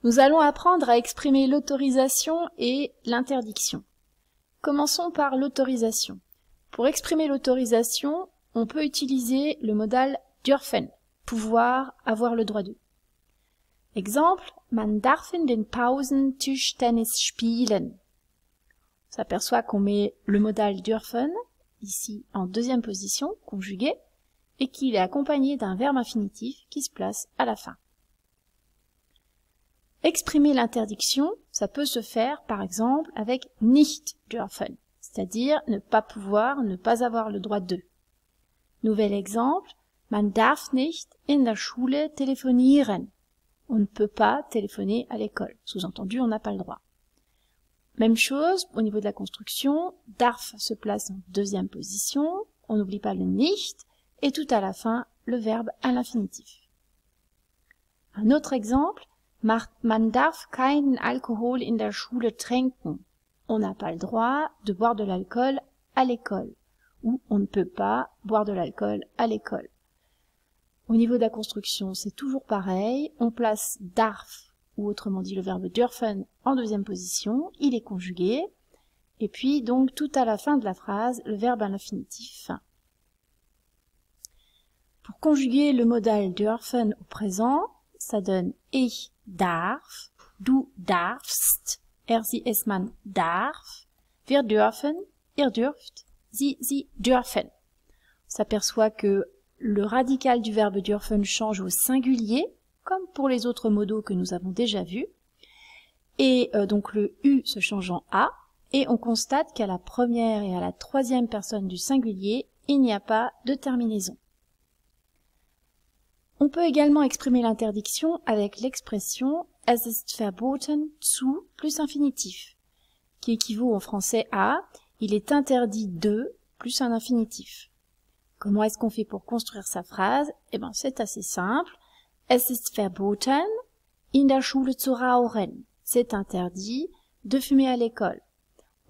Nous allons apprendre à exprimer l'autorisation et l'interdiction. Commençons par l'autorisation. Pour exprimer l'autorisation, on peut utiliser le modal dürfen, pouvoir, avoir le droit de. Exemple, man darf in den Pausen Tischtennis spielen. On s'aperçoit qu'on met le modal dürfen, ici en deuxième position, conjugué, et qu'il est accompagné d'un verbe infinitif qui se place à la fin. Exprimer l'interdiction, ça peut se faire par exemple avec nicht dürfen, c'est-à-dire ne pas pouvoir, ne pas avoir le droit de. Nouvel exemple, man darf nicht in der Schule telefonieren. On ne peut pas téléphoner à l'école. Sous-entendu, on n'a pas le droit. Même chose au niveau de la construction, darf se place en deuxième position, on n'oublie pas le nicht, et tout à la fin, le verbe à l'infinitif. Un autre exemple, man darf keinen Alkohol in der Schule trinken. On n'a pas le droit de boire de l'alcool à l'école. Ou on ne peut pas boire de l'alcool à l'école. Au niveau de la construction, c'est toujours pareil. On place darf, ou autrement dit le verbe dürfen, en deuxième position. Il est conjugué. Et puis, donc, tout à la fin de la phrase, le verbe à l'infinitif. Pour conjuguer le modal dürfen au présent, ça donne ich darf, du darfst, sie, es, man darf, wir dürfen, ihr dürft, sie dürfen. On s'aperçoit que le radical du verbe dürfen change au singulier, comme pour les autres modaux que nous avons déjà vus. Et donc le U se change en A, et on constate qu'à la première et à la troisième personne du singulier, il n'y a pas de terminaison. On peut également exprimer l'interdiction avec l'expression « Es ist verboten zu » plus infinitif, qui équivaut en français à « Il est interdit de » plus un infinitif. Comment est-ce qu'on fait pour construire sa phrase? Eh bien, c'est assez simple. « Es ist verboten in der Schule zu rauchen » C'est interdit de fumer à l'école.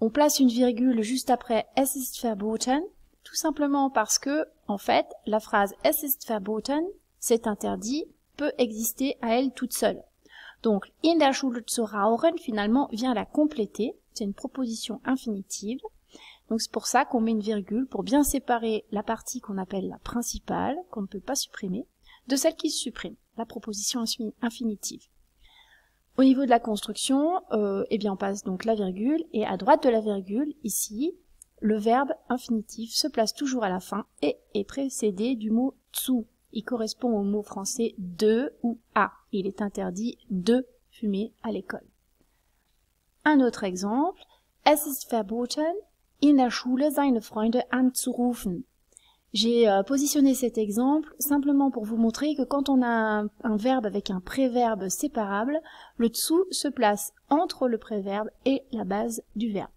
On place une virgule juste après « Es ist verboten » tout simplement parce que, en fait, la phrase « Es ist verboten » c'est interdit, peut exister à elle toute seule. Donc, in der Schule zu rauchen, finalement, vient la compléter. C'est une proposition infinitive. Donc, c'est pour ça qu'on met une virgule pour bien séparer la partie qu'on appelle la principale, qu'on ne peut pas supprimer, de celle qui se supprime, la proposition infinitive. Au niveau de la construction, eh bien, on passe donc la virgule, et à droite de la virgule, ici, le verbe infinitif se place toujours à la fin et est précédé du mot zu. Il correspond au mot français de ou à. Il est interdit de fumer à l'école. Un autre exemple. Es ist verboten, in der Schule seine Freunde anzurufen. J'ai positionné cet exemple simplement pour vous montrer que quand on a un verbe avec un préverbe séparable, le zu se place entre le préverbe et la base du verbe.